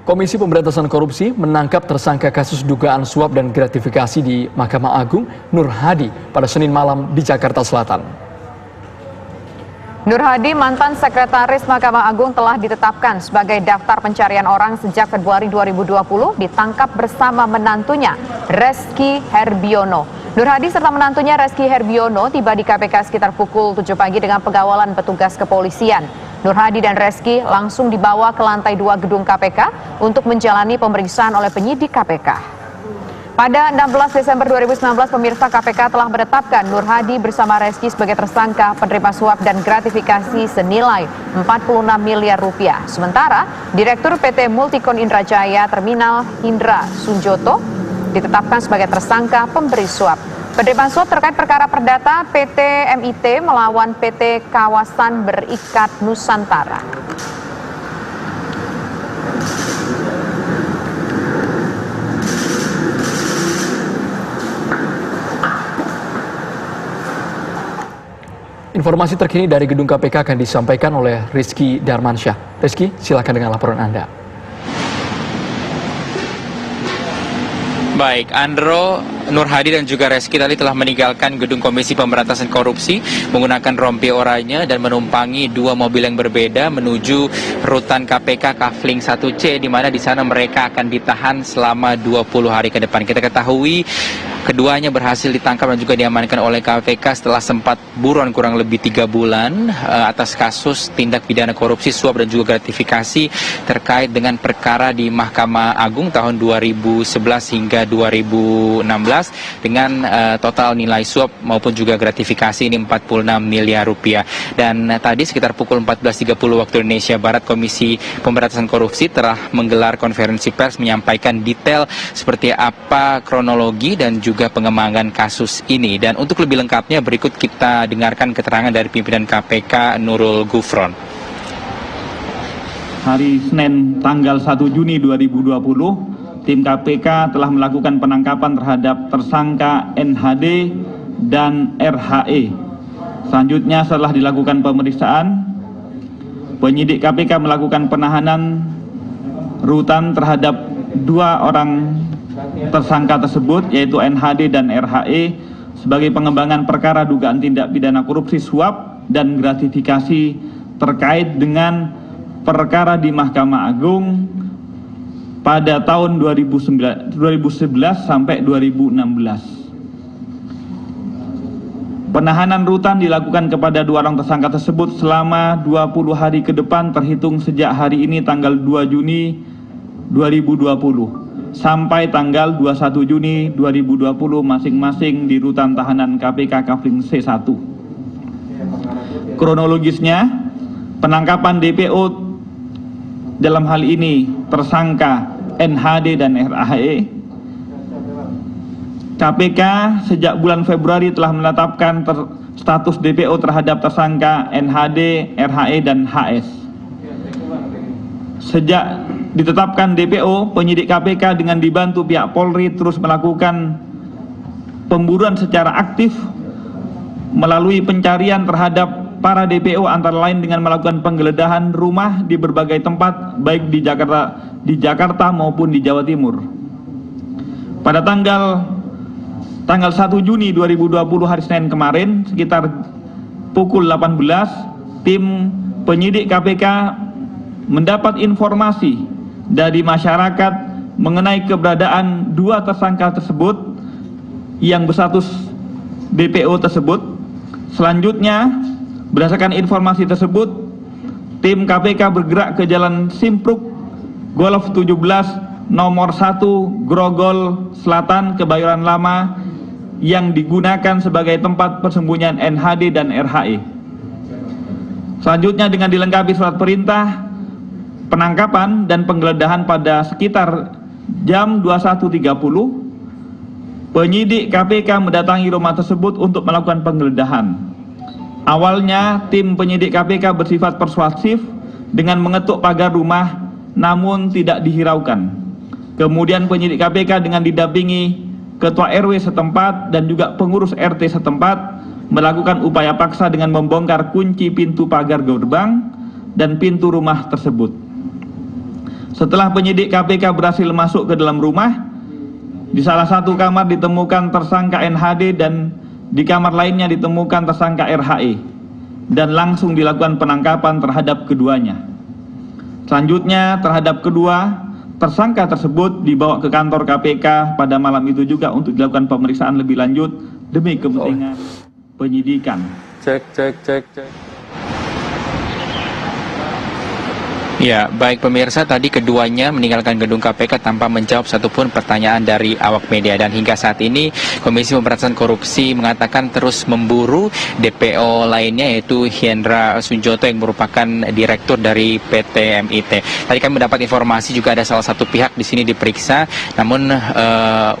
Komisi Pemberantasan Korupsi menangkap tersangka kasus dugaan suap dan gratifikasi di Mahkamah Agung, Nur Hadi, pada Senin malam di Jakarta Selatan. Nur Hadi, mantan sekretaris Mahkamah Agung, telah ditetapkan sebagai daftar pencarian orang sejak Februari 2020, ditangkap bersama menantunya, Reski Herbiono. Nur Hadi serta menantunya Reski Herbiono tiba di KPK sekitar pukul 7 pagi dengan pengawalan petugas kepolisian. Nur Hadi dan Reski langsung dibawa ke lantai 2 gedung KPK untuk menjalani pemeriksaan oleh penyidik KPK. Pada 16 Desember 2019, pemirsa KPK telah menetapkan Nur Hadi bersama Reski sebagai tersangka penerima suap dan gratifikasi senilai 46 miliar rupiah. Sementara, Direktur PT Multikon Indrajaya Terminal Hindra Sunjoto ditetapkan sebagai tersangka pemberi suap. Penerimaan suap terkait perkara perdata PT MIT melawan PT Kawasan Berikat Nusantara. Informasi terkini dari gedung KPK akan disampaikan oleh Rizky Darmansyah. Rizky, silakan dengan laporan Anda. Baik, Andro, Nur Hadi dan juga Reski tadi telah meninggalkan gedung Komisi Pemberantasan Korupsi menggunakan rompi oranye dan menumpangi dua mobil yang berbeda menuju rutan KPK Kafling 1C, di mana di sana mereka akan ditahan selama 20 hari ke depan. Kita ketahui keduanya berhasil ditangkap dan juga diamankan oleh KPK setelah sempat buron kurang lebih 3 bulan atas kasus tindak pidana korupsi, suap dan juga gratifikasi terkait dengan perkara di Mahkamah Agung tahun 2011 hingga 2016 dengan total nilai suap maupun juga gratifikasi ini 46 miliar rupiah. Dan tadi sekitar pukul 14.30 waktu Indonesia Barat, Komisi Pemberantasan Korupsi telah menggelar konferensi pers menyampaikan detail seperti apa kronologi dan juga pengembangan kasus ini. Dan untuk lebih lengkapnya berikut kita dengarkan keterangan dari pimpinan KPK Nurul Gufron. Hari Senin tanggal 1 Juni 2020, tim KPK telah melakukan penangkapan terhadap tersangka NHD dan RHE. Selanjutnya setelah dilakukan pemeriksaan, penyidik KPK melakukan penahanan rutan terhadap 2 orang tersangka tersebut, yaitu NHD dan RHE, sebagai pengembangan perkara dugaan tindak pidana korupsi, suap dan gratifikasi terkait dengan perkara di Mahkamah Agung pada tahun 2011 sampai 2016. Penahanan rutan dilakukan kepada 2 orang tersangka tersebut selama 20 hari ke depan terhitung sejak hari ini tanggal 2 Juni 2020 sampai tanggal 21 Juni 2020 masing-masing di rutan tahanan KPK Kafling C1. Kronologisnya, penangkapan DPO dalam hal ini tersangka NHD dan RHE. KPK sejak bulan Februari telah menetapkan status DPO terhadap tersangka NHD, RHE, dan HS. Sejak ditetapkan DPO, penyidik KPK dengan dibantu pihak Polri terus melakukan pemburuan secara aktif melalui pencarian terhadap para DPO, antara lain dengan melakukan penggeledahan rumah di berbagai tempat baik di Jakarta maupun di Jawa Timur. Pada tanggal 1 Juni 2020 hari Senin kemarin sekitar pukul 18, tim penyidik KPK mendapat informasi dari masyarakat mengenai keberadaan 2 tersangka tersebut yang berstatus DPO tersebut. Selanjutnya, berdasarkan informasi tersebut, tim KPK bergerak ke Jalan Simpruk Golf 17 nomor 1 Grogol Selatan, Kebayoran Lama, yang digunakan sebagai tempat persembunyian NHD dan RHE. Selanjutnya, dengan dilengkapi surat perintah penangkapan dan penggeledahan pada sekitar jam 21.30, penyidik KPK mendatangi rumah tersebut untuk melakukan penggeledahan. Awalnya, tim penyidik KPK bersifat persuasif dengan mengetuk pagar rumah, namun tidak dihiraukan. Kemudian penyidik KPK dengan didampingi Ketua RW setempat dan juga pengurus RT setempat melakukan upaya paksa dengan membongkar kunci pintu pagar gerbang dan pintu rumah tersebut. Setelah penyidik KPK berhasil masuk ke dalam rumah, di salah satu kamar ditemukan tersangka NHD dan di kamar lainnya ditemukan tersangka RHE dan langsung dilakukan penangkapan terhadap keduanya. Selanjutnya terhadap kedua tersangka tersebut dibawa ke kantor KPK pada malam itu juga untuk dilakukan pemeriksaan lebih lanjut demi kepentingan penyidikan. Cek. Ya, baik pemirsa, tadi keduanya meninggalkan gedung KPK tanpa menjawab satupun pertanyaan dari awak media. Dan hingga saat ini Komisi Pemberantasan Korupsi mengatakan terus memburu DPO lainnya, yaitu Hendra Sunjoto yang merupakan direktur dari PT MIT. Tadi kami mendapat informasi juga ada salah satu pihak di sini diperiksa, namun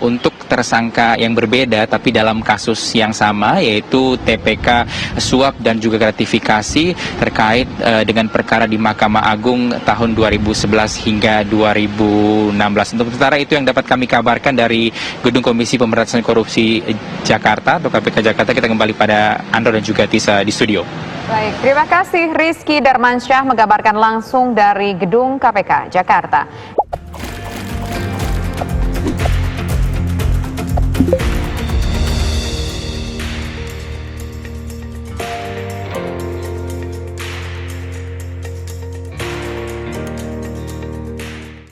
untuk tersangka yang berbeda tapi dalam kasus yang sama, yaitu TPK suap dan juga gratifikasi terkait dengan perkara di Mahkamah Agung tahun 2011 hingga 2016. Untuk sementara itu yang dapat kami kabarkan dari Gedung Komisi Pemberantasan Korupsi Jakarta atau KPK Jakarta. Kita kembali pada Andro dan juga Tisa di studio. Baik, terima kasih Rizky Darmansyah mengabarkan langsung dari Gedung KPK Jakarta.